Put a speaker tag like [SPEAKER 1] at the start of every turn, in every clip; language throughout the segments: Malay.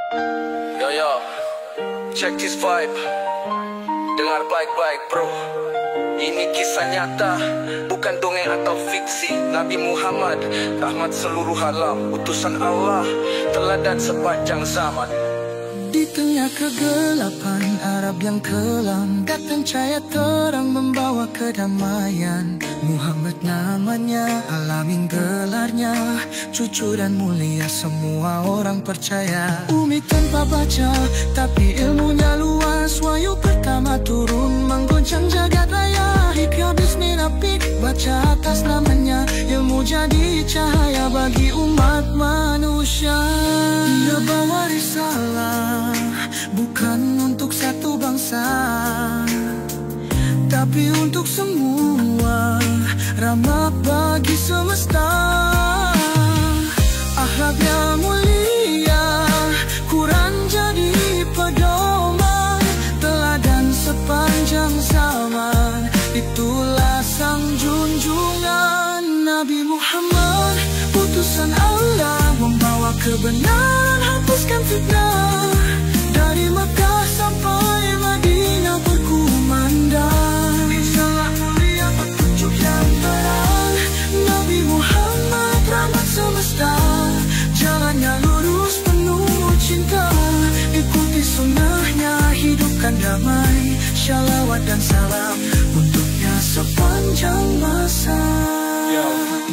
[SPEAKER 1] Yo yo, check this vibe. Dengar baik-baik bro. Ini kisah nyata, bukan dongeng atau fiksi. Nabi Muhammad, rahmat seluruh alam, utusan Allah, teladan sepanjang zaman.
[SPEAKER 2] Di tengah kegelapan Arab yang kelam, datang cahaya terang membawa kedamaian. Muhammad namanya, alamin gelarnya, jujur dan mulia semua orang percaya. Umi tanpa baca, tapi ilmunya luas. Wahyu pertama turun mengguncang jagat raya. Hikmah bismillahirrahmanirrahim, baca atas namanya, ilmu jadi cahaya bagi umat manusia. Dia bawa risalah, bukan untuk satu bangsa, tapi untuk semua, rahmat bagi semesta. Akhlaknya mulia, Quran jadi pedoman, teladan sepanjang zaman. Itulah sang junjungan Nabi Muhammad, utusan Allah, membawa kebenaran, hapuskan fitnah. Dari Mekah sampai Madinah berkumandang, risalah mulia, petunjuk yang terang. Nabi Muhammad, rahmat semesta, jalannya lurus penuh cinta. Ikuti sunnahnya, hidupkan damai, shalawat dan salam untuknya sepanjang masa.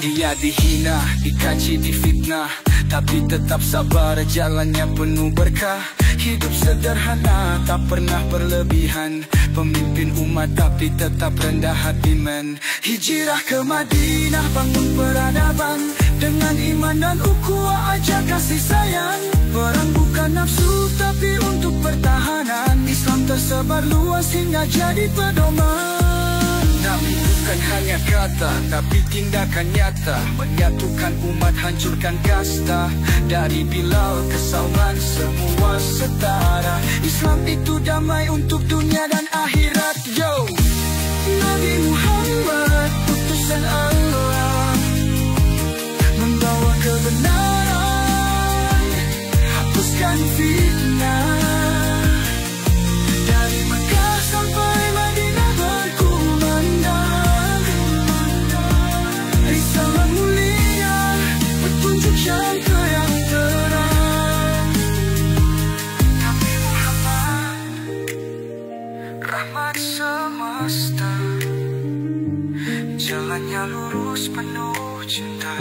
[SPEAKER 1] Dia dihina, dikaci, difitnah, tapi tetap sabar, jalannya penuh berkah. Hidup sederhana, tak pernah berlebihan, pemimpin umat tapi tetap rendah hati men.
[SPEAKER 2] Hijrah ke Madinah, bangun peradaban, dengan iman dan ukhuwah ajak kasih sayang. Perang bukan nafsu tapi untuk pertahanan, Islam tersebar luas hingga jadi pedoman.
[SPEAKER 1] Nabi bukan hanya kata, tapi tindakan nyata, menyatukan umat, hancurkan kasta. Dari Bilal ke Salman, semua setara. Islam itu damai untuk dunia dan akhirat. Yo,
[SPEAKER 2] Nabi Muhammad, utusan Allah, membawa kebenaran, hapuskan fitnah. Dari Mekah sampai Madinah berkumandang, risalah mulia, petunjuk yang terang. Nabi Muhammad, rahmat semesta, jalannya lurus penuh cinta.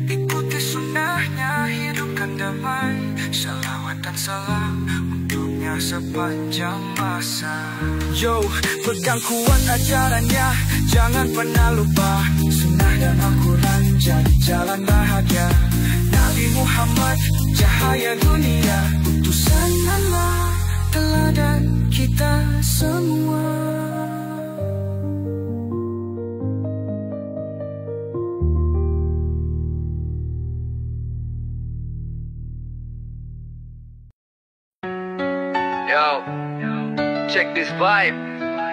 [SPEAKER 2] Ikuti sunnahnya, hidupkan damai, shalawat dan salam untuknya sepanjang masa.
[SPEAKER 1] yo, pegang kuat ajarannya, jangan pernah lupa.
[SPEAKER 2] Sunnah dan Al-Quran jadi jalan bahagia.
[SPEAKER 1] Nabi Muhammad, cahaya dunia,
[SPEAKER 2] utusan Allah, teladan kita semua.
[SPEAKER 1] Yo, check this vibe.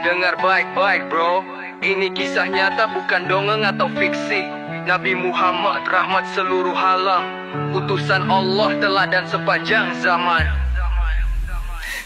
[SPEAKER 1] Dengar baik-baik bro. Ini kisah nyata, bukan dongeng atau fiksi. Nabi Muhammad, rahmat seluruh alam, utusan Allah, teladan sepanjang zaman.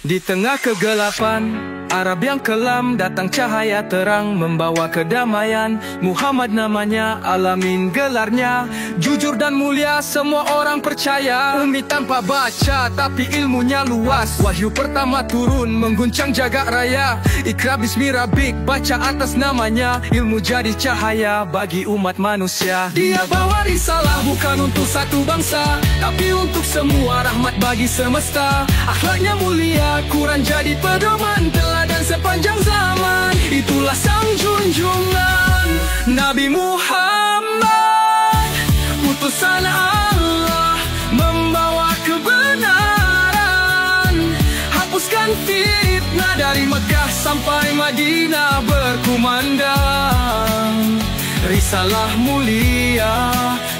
[SPEAKER 1] Di tengah kegelapan Arab yang kelam, datang cahaya terang membawa kedamaian. Muhammad namanya, alamin gelarnya, jujur dan mulia semua orang percaya. Umi tanpa baca tapi ilmunya luas. Wahyu pertama turun mengguncang jagat raya. Iqra bismi rabbik, baca atas namanya, ilmu jadi cahaya bagi umat manusia. Dia bawa risalah bukan untuk satu bangsa, tapi untuk semua, rahmat bagi semesta. Akhlaknya mulia, Quran jadi pedoman, teladan sepanjang zaman. Itulah sang junjungan Nabi Muhammad, utusan Allah, membawa kebenaran, hapuskan fitnah. Dari Mekah sampai Madinah berkumandang, risalah mulia,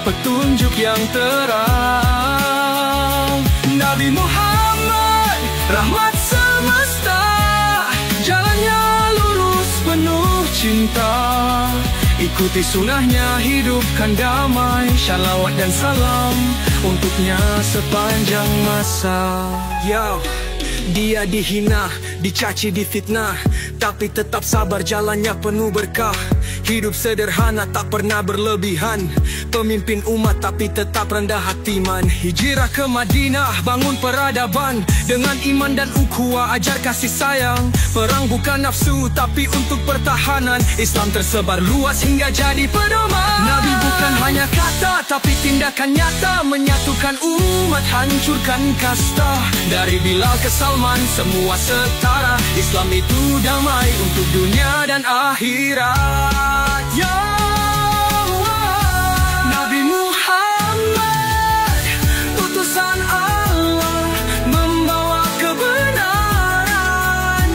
[SPEAKER 1] petunjuk yang terang. Nabi Muhammad, rahmat semesta, jalannya lurus penuh cinta.
[SPEAKER 2] Ikuti sunnahnya, hidupkan damai. Shalawat dan salam untuknya sepanjang masa. Yo, dia dihina, dicaci, difitnah, tapi tetap sabar, jalannya penuh berkah. Hidup sederhana, tak pernah berlebihan. Pemimpin umat tapi tetap rendah hati man. Hijrah ke Madinah, bangun peradaban. Dengan iman dan ukhuwah, ajar kasih sayang. Perang bukan nafsu tapi untuk pertahanan. Islam tersebar luas hingga jadi pedoman. Nabi bukan hanya kata tapi tindakan nyata. Menyatukan umat, hancurkan kasta. Dari Bilal ke Salman, semua setara. Islam itu damai untuk dunia dan akhirat. Ya Nabi Muhammad, utusan Allah, membawa kebenaran.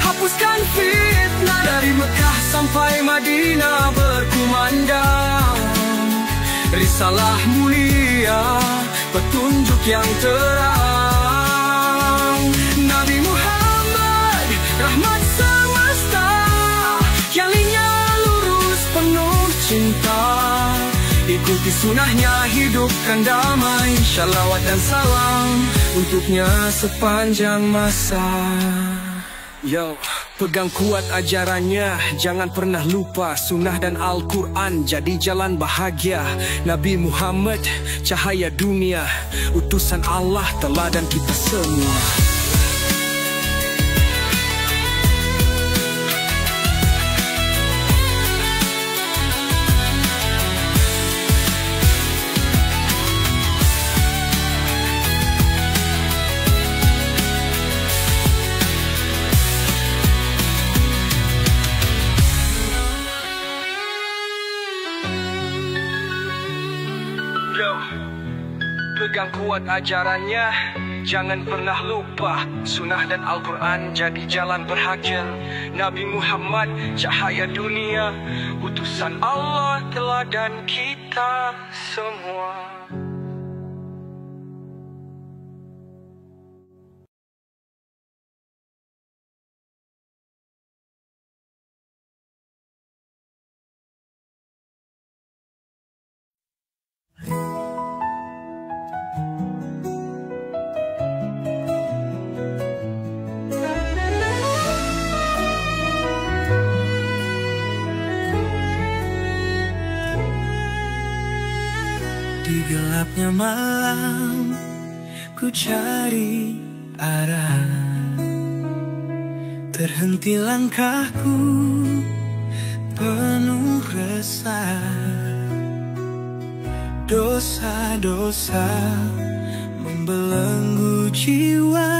[SPEAKER 2] Hapuskan fitnah, dari Mekah sampai Madinah berkumandang. Risalah mulia, petunjuk yang terang. Nabi Muhammad, rahmat semesta, yang linya lurus penuh cinta. Ikuti sunnahnya, hidupkan damai. Shalawat dan salam untuknya sepanjang masa. Yo, pegang kuat ajarannya, jangan pernah lupa. Sunnah dan Al-Quran jadi jalan bahagia. Nabi Muhammad, cahaya dunia, utusan Allah, teladan kita semua. Pegang kuat ajarannya, jangan pernah lupa. Sunnah dan Al-Quran jadi jalan bahagia. Nabi Muhammad, cahaya dunia, utusan Allah, teladan kita semua.
[SPEAKER 3] Di gelapnya malam, ku cari arah. Terhenti langkahku, penuh resah. Dosa-dosa membelenggu jiwa,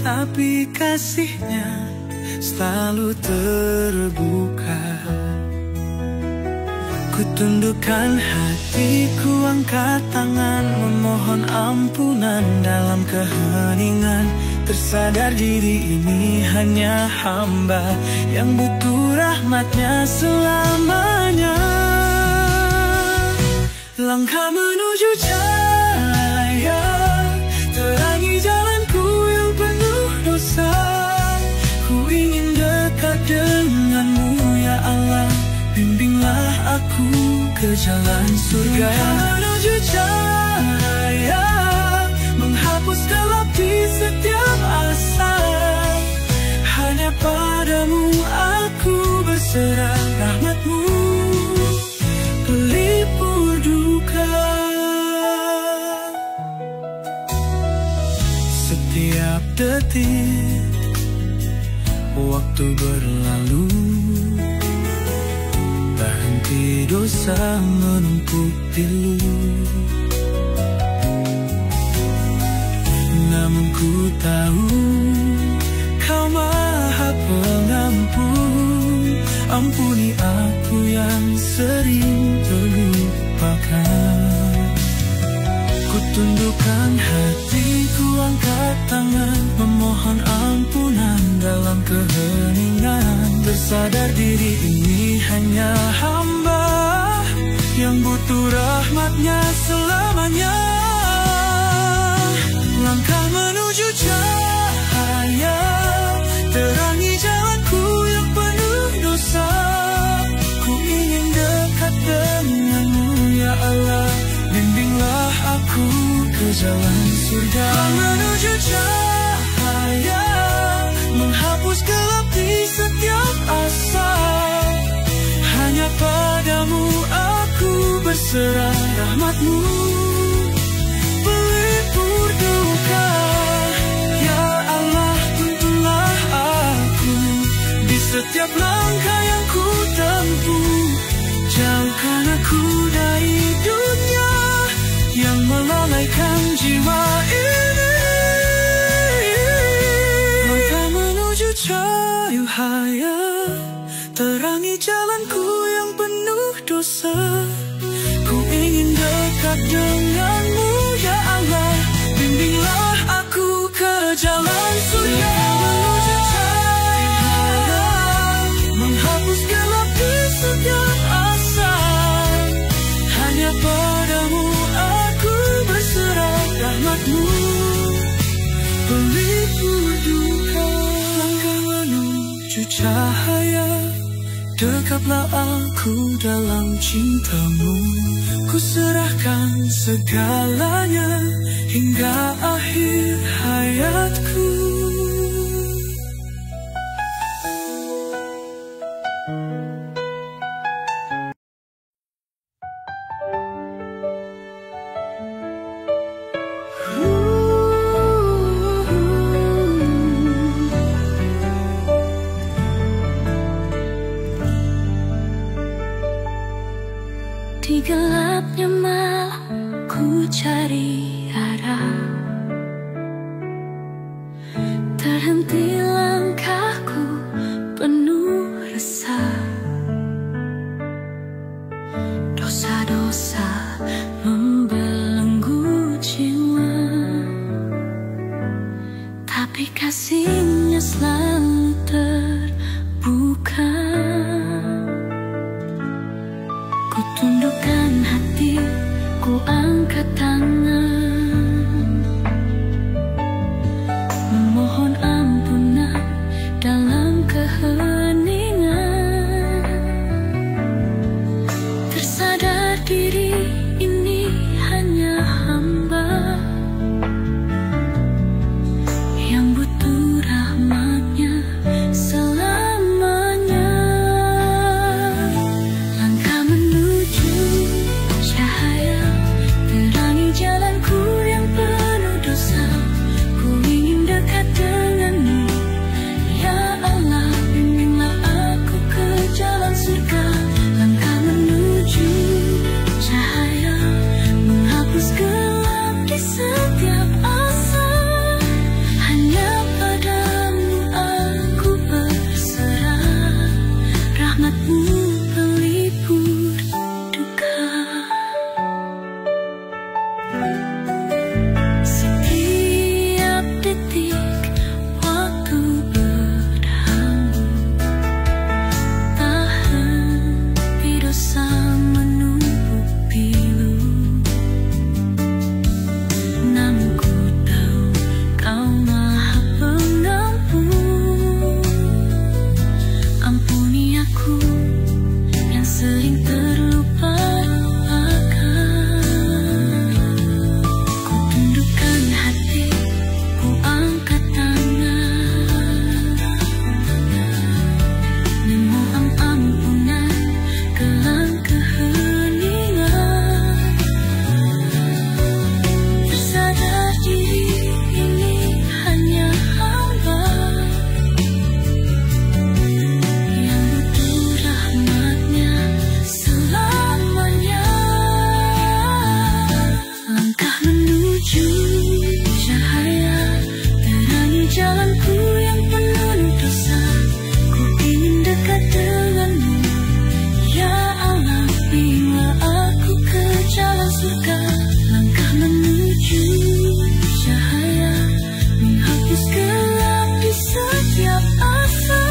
[SPEAKER 3] tapi kasih-Nya selalu terbuka. Ku tundukkan hatiku, angkat tangan, memohon ampunan dalam keheningan. Tersadar diri ini hanya hamba yang butuh rahmat-Nya selamanya. Langkah menuju cahaya, terangi jalanku yang penuh dosa. Ku ingin dekat dengan-Mu ya Allah, bimbinglah aku ke jalan surga. Menuju cahaya, menghapus gelap di setiap asa. Hanya padamu aku berserah, rahmat-Mu pelipur duka. Setiap detik waktu berlalu, tak henti dosa menumpuk pilu. Namun ku tahu Kau Maha Pengampun. Ampuni aku yang sering terlupakan. Ku tundukkan hatiku, angkat tangan, memohon ampunan dalam keheningan. Tersadar diri ini hanya hamba yang butuh rahmat-Nya selamanya. Langkah menuju cahaya, terangi jalanku yang penuh dosa.
[SPEAKER 2] jalan surga. Menuju cahaya, menghapus gelap di setiap asa. Hanya padamu aku berserah, rahmat-Mu pelipur duka. Ya Allah, tuntunlah aku di setiap langkah yang ku tempuh. Jauhkan aku dari dunia yang melalaikan jiwa ini. Langkah menuju cahaya, terangi jalanku yang penuh dosa. Ku ingin dekat denganmu, ya Allah. Bimbinglah aku ke jalan surga. Menuju cahaya, menghapus gelap di setiap asa. Hanya padamu aku berserah, rahmat-Mu pelipur duka. Langkah menuju cahaya, dekaplah aku dalam cinta-Mu. Ku serahkan segalanya hingga akhir hayatku.
[SPEAKER 4] Di gelapnya malam ku cari arah, terhenti langkahku penuh resah. Dosa-dosa membelenggu jiwa, tapi kasih-Nya selalu terbuka. Ku tundukkan hati, ku angkat tangan, memohon ampunan dalam keheningan. Tersadar diri ini hanya hamba yang butuh rahmat-Nya selamanya. Langkah menuju cahaya, terangi jalanku yang penuh dosa. Ku ingin dekat denganmu, ya Allah. Bimbinglah aku ke jalan surga. Langkah menuju cahaya, menghapus gelap di setiap asa. Hanya padamu aku berserah, rahmat-Mu pelipur duka. Setiap detik waktu berhambur, tak henti dosa menumpuk pilu. Namun ku tahu Kau Maha Pengampun. Ampuni aku yang sering terlupa-lupakan. Ku tundukkan hati, ku angkat tangan, memohon ampunan dalam keheningan. Tersadar diri ini hanya hamba yang butuh rahmat-Nya selamanya. Langkah menuju cahaya, terangi jalanku yang penuh dosa. Ku ingin dekat denganmu, ya Allah. Bimbinglah aku ke jalan surga. Langkah menuju cahaya, menghapus gelap di setiap asa.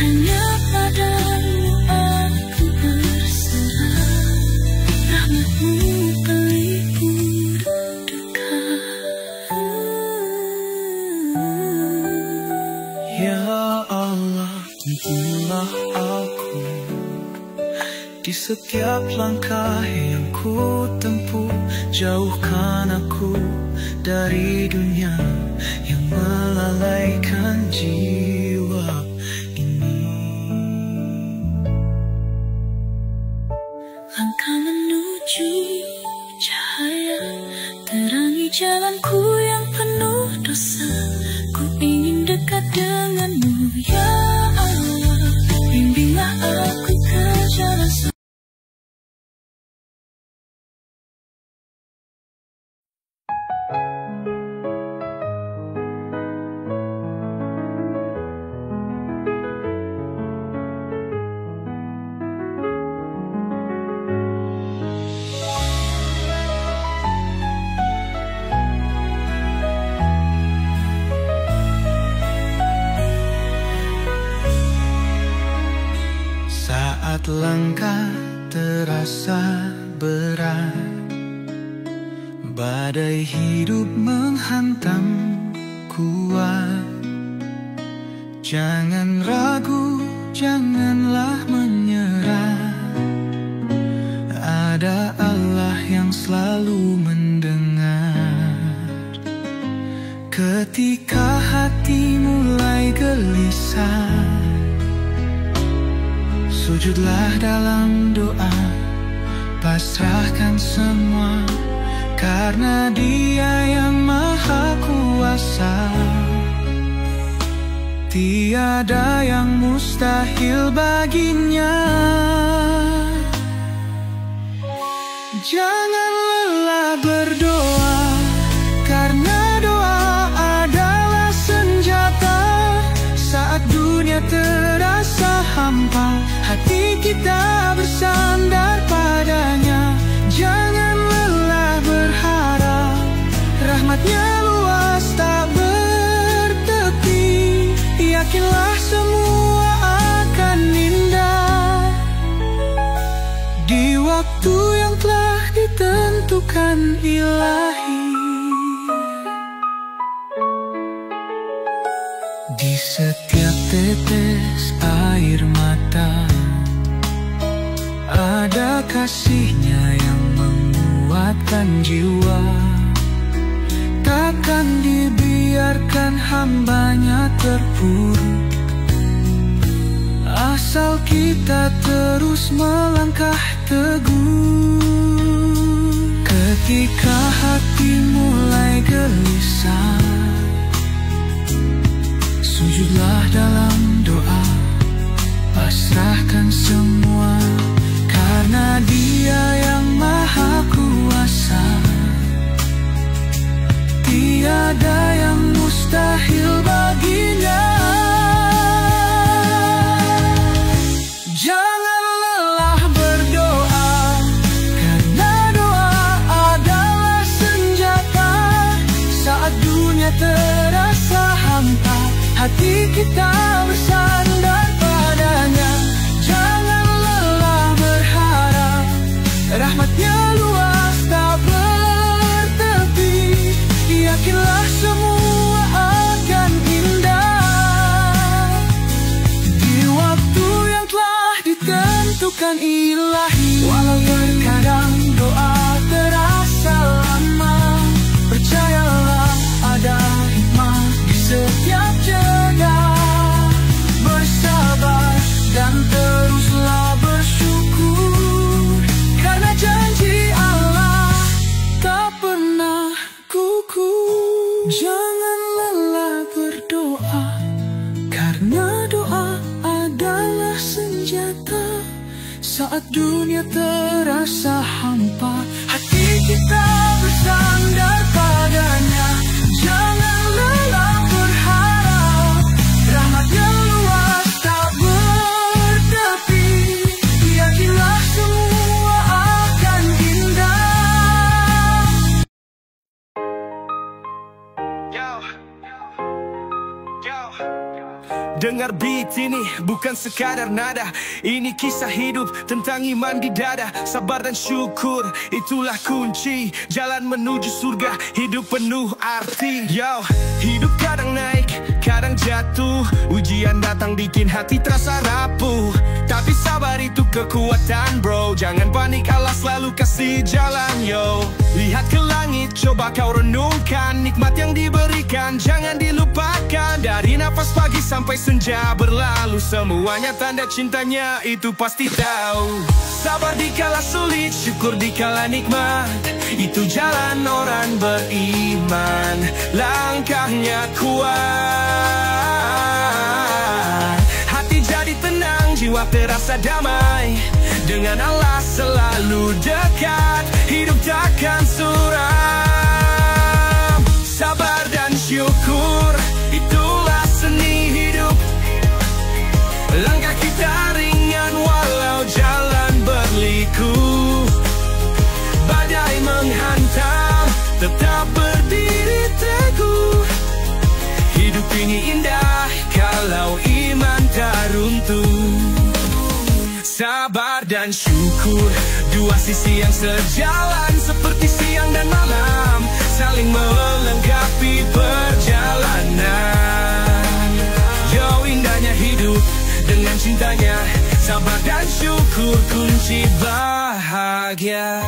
[SPEAKER 4] Hanya padamu aku berserah, rahmat-Mu pelipur duka.
[SPEAKER 2] Ya Allah, tuntunlah aku di setiap langkah yang ku tempuh.
[SPEAKER 3] jauhkan aku dari dunia yang melalaikan jiwa ini.
[SPEAKER 4] Langkah menuju cahaya, terangi jalanku yang penuh dosa. Ku ingin dekat denganmu, ya Allah. Bimbinglah aku ke jalan
[SPEAKER 3] Saat langkah terasa berat, badai hidup menghantam kuat. Jangan ragu, janganlah menyerah. Ada Allah yang selalu mendengar. Ketika hati mulai gelisah, sujudlah dalam doa, pasrahkan semua, karena Dia yang Maha Kuasa. Tiada yang mustahil baginya. Jangan lelah berdoa, karena doa adalah senjata. Saat dunia terasa hampa, hati kita bersandar padanya. Jangan lelah berharap, rahmat-Nya luas tak bertepi. Yakinlah semua akan indah di waktu yang telah ditentukan Ilahi. Di setiap tetes air mata ada kasih-Nya yang menguatkan jiwa. Takkan dibiarkan hamba-Nya terpuruk, asal kita terus melangkah teguh. Ketika hati mulai gelisah, sujudlah dalam doa, pasrahkan semua, karena Dia yang Maha Kuasa. Tiada yang mustahil baginya. Jangan lelah berdoa, karena doa adalah senjata. Saat dunia terasa hampa, hati kita bersandar padanya. Jangan lelah berharap, rahmat-Nya luas tak bertepi. Yakinlah semua akan indah di waktu yang telah ditentukan Ilahi. Walau terkadang doa terasa lama, percayalah ada hikmah di setiap jeda. Bersabar dan teruslah bersyukur, karena janji Allah tak pernah gugur. Jangan lelah berdoa, karena doa adalah senjata. Saat dunia terasa hampa, hati kita bersandar padanya. Jangan lelah berharap, rahmat-Nya luas tak bertepi. Yakinlah semua akan indah.
[SPEAKER 5] Dengar beat ini bukan sekadar nada, ini kisah hidup tentang iman di dada. Sabar dan syukur, itulah kunci jalan menuju surga, hidup penuh arti. Yo, hidup kadang naik, kadang jatuh, ujian datang bikin hati terasa rapuh. Tapi sabar itu kekuatan bro, jangan panik, Allah selalu kasih jalan yo. Lihat Lihat ke langit, coba kau renungkan nikmat yang diberikan, jangan dilupakan. Dari nafas pagi sampai senja berlalu, semuanya tanda cintanya itu pasti tahu. Sabar dikala sulit, syukur dikala nikmat, itu jalan orang beriman. Langkahnya kuat, hati jadi tenang, jiwa terasa damai. Dengan Allah selalu dekat, hidup takkan suram. Sabar dan syukur, itulah seni hidup. Langkah kita ringan walau jalan berliku. Badai menghantam, tetap berdiri teguh. Hidup ini indah kalau iman tak runtuh. Sabar dan syukur, dua sisi yang sejalan, seperti siang dan malam, saling melengkapi perjalanan. Yo, indahnya hidup dengan cintanya, sabar dan syukur kunci bahagia.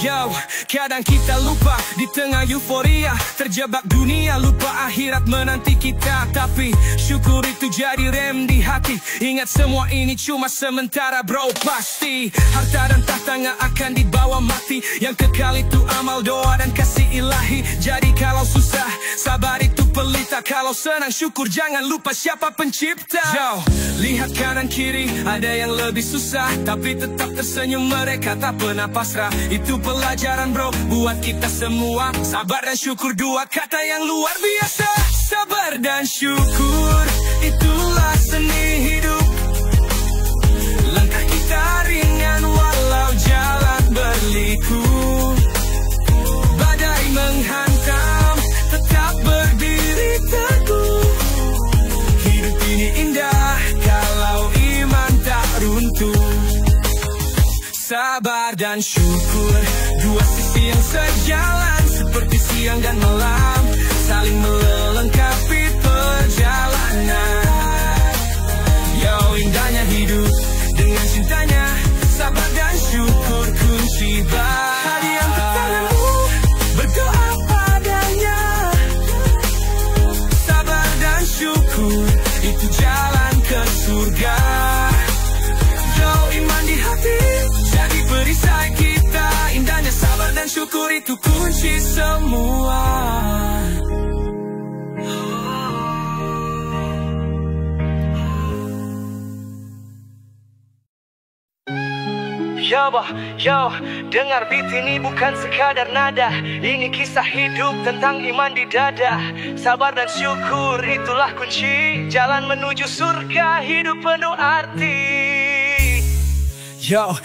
[SPEAKER 5] Yo, kadang kita lupa di tengah euforia, terjebak dunia, lupa akhirat menanti kita. Tapi syukur itu jadi rem di hati. Ingat semua ini cuma sementara bro, pasti harta dan tahta nggak akan dibawa mati. Yang kekal itu amal, doa dan kasih ilahi. Jadi kalau susah, sabar itu pelita. Kalau senang, syukur, jangan lupa siapa pencipta. Yo, lihat kanan kiri, ada yang lebih susah, tapi tetap tersenyum, mereka tak pernah pasrah. Itu pelajaran bro, buat kita semua. Sabar dan syukur, dua kata yang luar biasa. Sabar dan syukur, itulah seni hidup. Langkah kita ringan walau jalan berliku. Badai menghantam, tetap berdiri teguh. Hidup ini indah kalau iman tak runtuh. Sabar dan syukur, dua sisi yang sejalan, seperti siang dan malam, saling melengkapi perjalanan. Yo, indahnya hidup dengan cintanya, sabar dan syukur kunci bahagia. Hadiah untuk tanganmu, berdoa padanya. Sabar dan syukur, itu jalan ke surga. Yo, iman di hati jadi perisai kita. Indahnya sabar dan syukur, itu kunci semua. Yo, dengar beat ini bukan sekadar nada. Ini kisah hidup tentang iman di dada. Sabar dan syukur, itulah kunci jalan menuju surga, hidup penuh arti. Yo,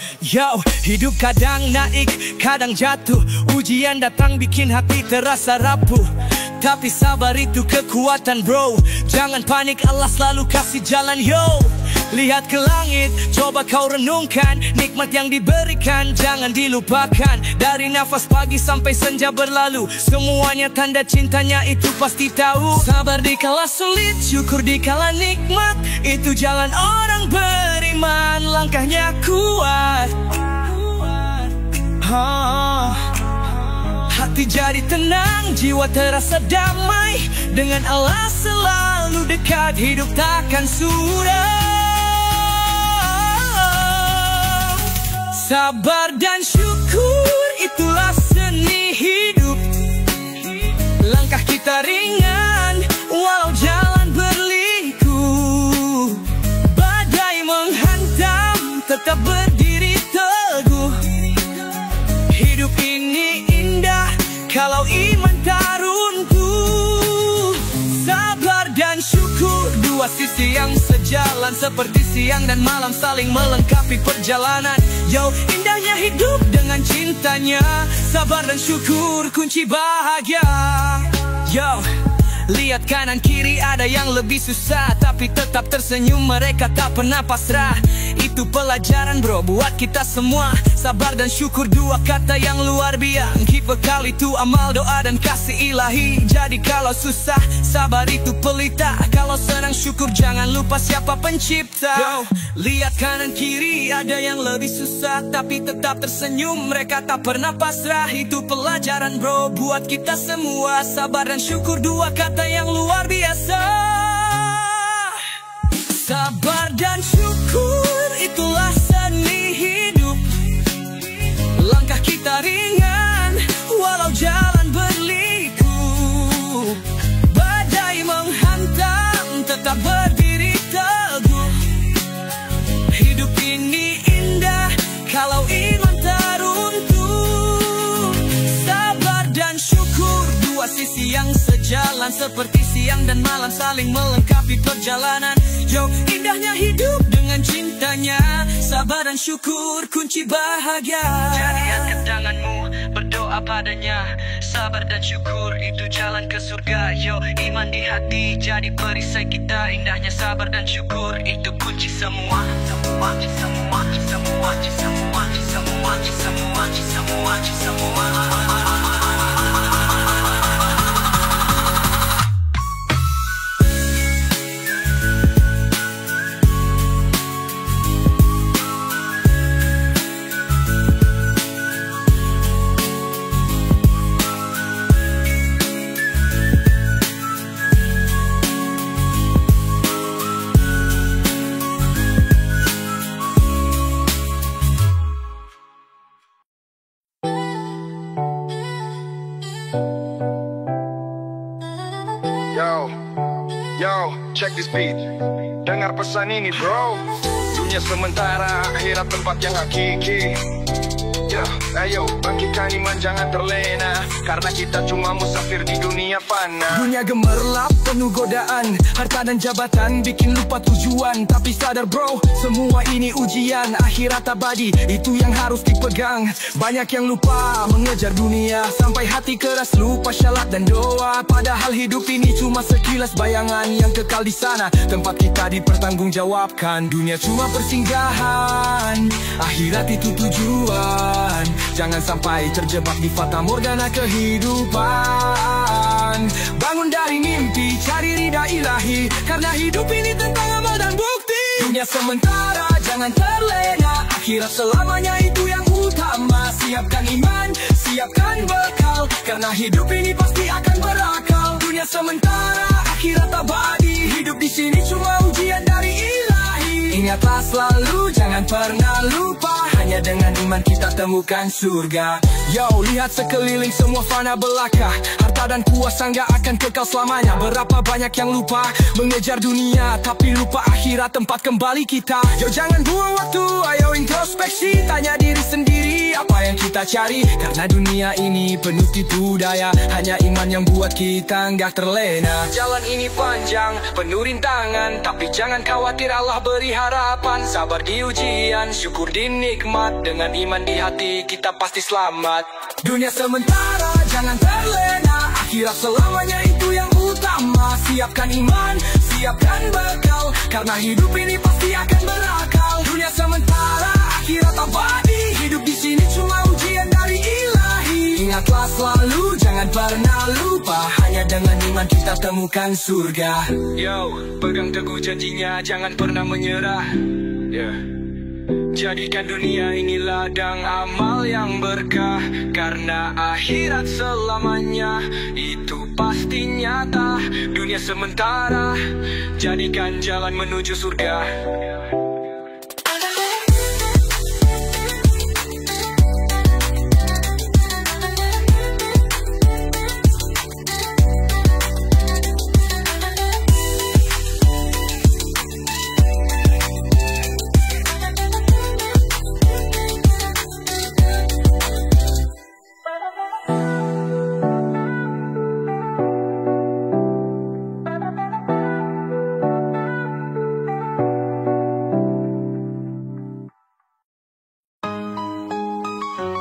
[SPEAKER 5] hidup kadang naik, kadang jatuh. Ujian datang bikin hati terasa rapuh. Tapi sabar itu kekuatan bro. Jangan panik, Allah selalu kasih jalan. Yo, lihat ke langit, coba kau renungkan nikmat yang diberikan, jangan dilupakan. Dari nafas pagi sampai senja berlalu, semuanya tanda cintanya itu pasti tahu. Sabar dikala sulit, syukur dikala nikmat, itu jalan orang beriman. Langkahnya kuat, hati jadi tenang, jiwa terasa damai. Dengan Allah selalu dekat, hidup takkan suram. Sabar dan syukur, itulah seni hidup. Langkah kita ringan walau jalan berliku. Badai menghantam, tetap berdiri teguh. Hidup ini indah kalau iman tak runtuh. Sabar dan syukur, dua sisi yang sejalan, seperti siang dan malam, saling melengkapi perjalanan. Yo, indahnya hidup dengan cintanya, sabar dan syukur kunci bahagia. Yo, lihat kanan kiri, ada yang lebih susah, tapi tetap tersenyum, mereka tak pernah pasrah.
[SPEAKER 3] itu pelajaran bro buat kita semua. Sabar dan syukur dua kata yang luar biasa. Bekal itu amal, doa dan kasih ilahi. Jadi kalau susah, sabar itu pelita. Kalau senang syukur, jangan lupa siapa pencipta. Yo, lihat kanan kiri, ada yang lebih susah tapi tetap tersenyum. Mereka tak pernah pasrah. Itu pelajaran bro buat kita semua. Sabar dan syukur dua kata yang luar biasa. Sabar dan syukur itulah seni hidup. Langkah kita ringan walau jalan berliku. Badai menghantam tetap berdiri teguh. Hidup ini indah kalau iman teruntuk. Sabar dan syukur dua sisi yang sejalan, seperti siang dan malam saling melengkapi perjalanan. Yo, indahnya hidup dengan cintanya. Sabar dan syukur kunci bahagia. Jadi angkat tanganmu, berdoa padanya. Sabar dan syukur itu jalan ke surga. Yo, iman di hati jadi perisai kita. Indahnya sabar dan syukur itu kunci semua. Semua, semua, semua, semua, semua, semua, semua, semua.
[SPEAKER 1] Yo, check this beat. Dengar pesan ini bro. Dunia sementara, akhirat tempat yang hakiki. Yo, ayo bangkitkan iman jangan terlena. Karena kita cuma musafir di dunia fana.
[SPEAKER 3] Dunia gemerlap penuh godaan, harta dan jabatan bikin lupa tujuan. Tapi sadar bro, semua ini ujian. Akhirat abadi, itu yang harus dipegang. Banyak yang lupa mengejar dunia, sampai hati keras lupa syalat dan doa. Padahal hidup ini cuma sekilas bayangan yang kekal di sana. Tempat kita dipertanggungjawabkan. Dunia cuma persinggahan, akhirat itu tujuan. Jangan sampai terjebak di fata morgana kehidupan. Bangun dari mimpi, cari ridha ilahi. Karena hidup ini tentang amal dan bukti. Dunia sementara, jangan terlena. Akhirat selamanya itu yang utama. Siapkan iman, siapkan bekal. Karena hidup ini pasti akan berakal. Dunia sementara, akhirat abadi. Hidup di sini cuma ujian dari ilahi. Ingatlah selalu, jangan pernah lupa. Hanya dengan iman kita temukan surga. Yo, lihat sekeliling semua fana belaka. Harta dan kuasa nggak akan kekal selamanya. Berapa banyak yang lupa mengejar dunia, tapi lupa akhirat tempat kembali kita. Yo, jangan buang waktu, ayo introspeksi. Tanya diri sendiri apa yang kita cari. Karena dunia ini penuh tipu daya. Hanya iman yang buat kita nggak terlena. Jalan ini panjang, penuh rintangan. Tapi jangan khawatir, Allah beri harapan. Sabar di ujian, syukur di nikmat. Dengan iman di hati kita pasti selamat. Dunia sementara, jangan terlena. Akhirat selamanya itu yang utama. Siapkan iman, siapkan bekal. Karena hidup ini pasti akan berakal. Dunia sementara, akhirat abadi. Hidup di sini cuma ujian dari ilahi. Ingatlah selalu, jangan pernah lupa. Hanya dengan iman kita temukan surga. Yo, pegang teguh janjinya, jangan pernah menyerah. Jadikan dunia ini ladang amal yang berkah. Karena akhirat selamanya itu pasti nyata. Dunia sementara, jadikan jalan menuju surga.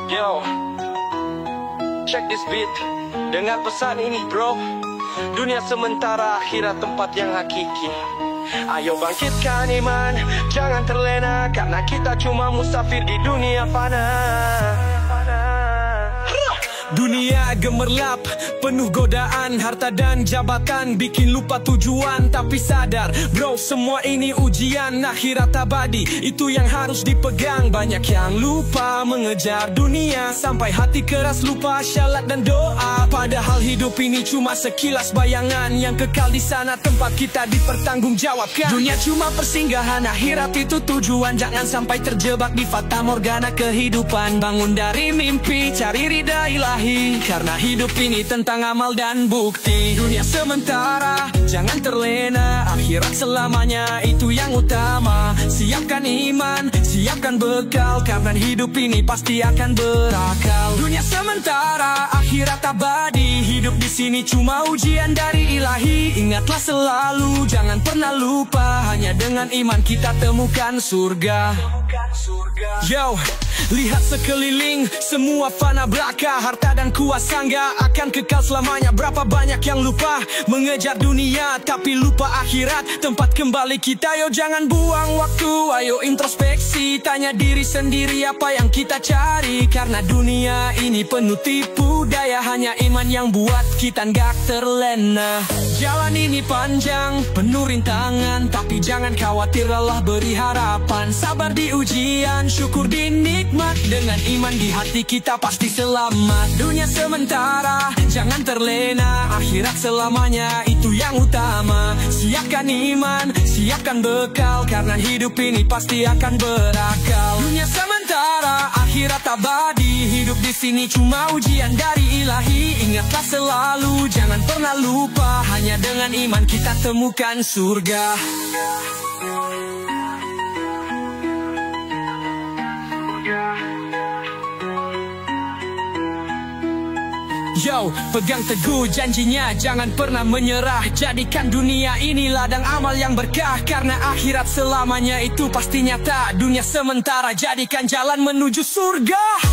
[SPEAKER 3] Yo, check this beat. Dengar pesan ini bro. Dunia sementara, akhirat tempat yang hakiki. Ayo bangkitkan iman, jangan terlena, karena kita cuma musafir di dunia fana. Dunia gemerlap, penuh godaan, harta dan jabatan bikin lupa tujuan. Tapi sadar bro, semua ini ujian, akhirat abadi itu yang harus dipegang. Banyak yang lupa mengejar dunia, sampai hati keras lupa syalat dan doa. Padahal hidup ini cuma sekilas bayangan, yang kekal di sana tempat kita dipertanggungjawabkan. Dunia cuma persinggahan, akhirat itu tujuan. Jangan sampai terjebak di fata morgana kehidupan. Bangun dari mimpi, cari ridha ilahi, karena hidup ini tentang amal dan bukti. Dunia sementara, jangan terlena, akhirat selamanya itu yang utama. Siapkan iman, siapkan bekal, karena hidup ini pasti akan berakal. Dunia sementara, akhirat abadi, hidup di sini cuma ujian dari ilahi. Ingatlah selalu, jangan pernah lupa, hanya dengan iman kita temukan surga. Yo, lihat sekeliling, semua fana belaka, harta dan kuasa nggak akan kekal selamanya. Berapa banyak yang lupa mengejar dunia, tapi lupa akhirat, tempat kembali kita. Yo jangan buang waktu, ayo introspeksi, tanya diri sendiri apa yang kita cari. Karena dunia ini penuh tipu daya, hanya iman yang buat kita nggak terlena. Jalan ini panjang, penuh rintangan, tapi jangan khawatir, Allah beri harapan. Sabar di ujian, syukur di nikmat, dengan iman di hati kita pasti selamat. Dunia sementara, jangan terlena, akhirat selamanya itu yang utama. Siapkan iman, siapkan bekal, karena hidup ini pasti akan berakal. Dunia sementara, akhirat abadi, hidup di sini cuma ujian dari ilahi. Ingatlah selalu, jangan pernah lupa, hanya dengan iman kita temukan surga. Yo, pegang teguh janjinya, jangan pernah menyerah. Jadikan dunia ini ladang amal yang berkah, karena akhirat selamanya itu pasti nyata. Dunia sementara, jadikan jalan menuju surga.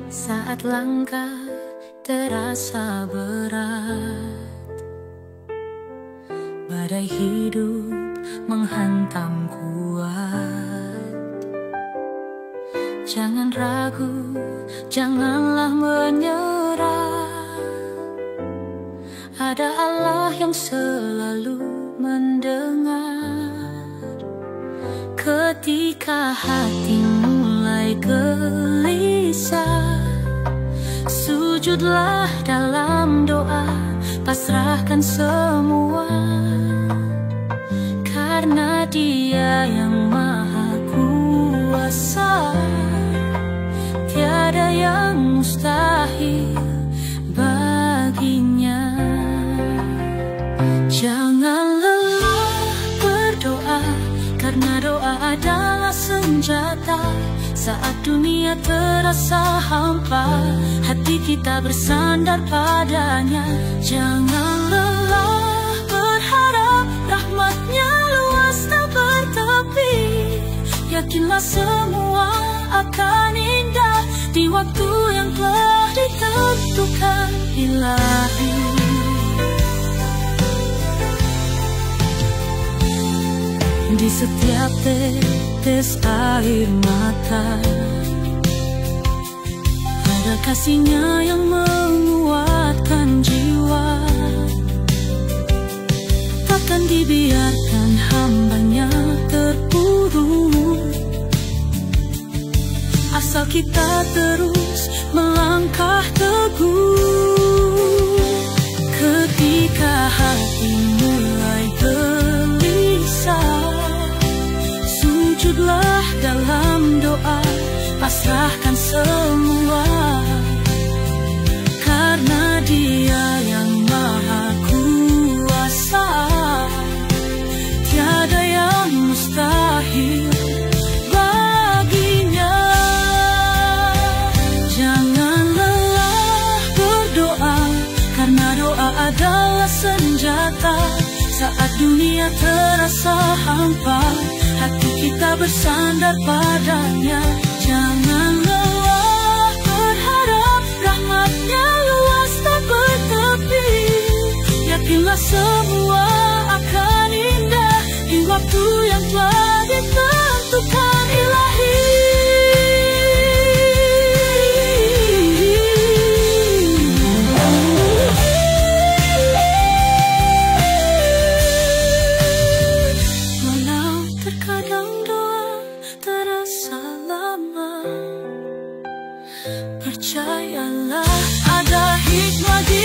[SPEAKER 4] Saat langkah terasa berat, badai hidup menghantam kuat. Jangan ragu, janganlah menyerah. Ada Allah yang selalu mendengar. Ketika hati mulai gelisah, sujudlah dalam doa, pasrahkan semua, karena Dia yang Maha Kuasa. Tiada yang mustahil baginya. Jangan lelah berdoa, karena doa adalah senjata. Saat dunia terasa hampa, hati kita bersandar padanya. Jangan lelah berharap, rahmatnya luas tak bertepi. Yakinlah semua akan indah di waktu yang telah ditentukan ilahi. Di setiap tetes air mata, ada kasih-Nya yang menguatkan jiwa. Takkan dibiarkan hamba-Nya terpuruk, asal kita terus melangkah teguh. Ketika hati mulai gelisah, sujudlah dalam doa, pasrahkan semua, karena Dia yang Maha Kuasa. Tiada yang mustahil dunia terasa hampa, hati kita bersandar padanya. Jangan lelah berharap, rahmatnya luas tak bertepi. Yakinlah semua akan indah di waktu yang telah ditentukan ilahi. Percayalah ada hikmah di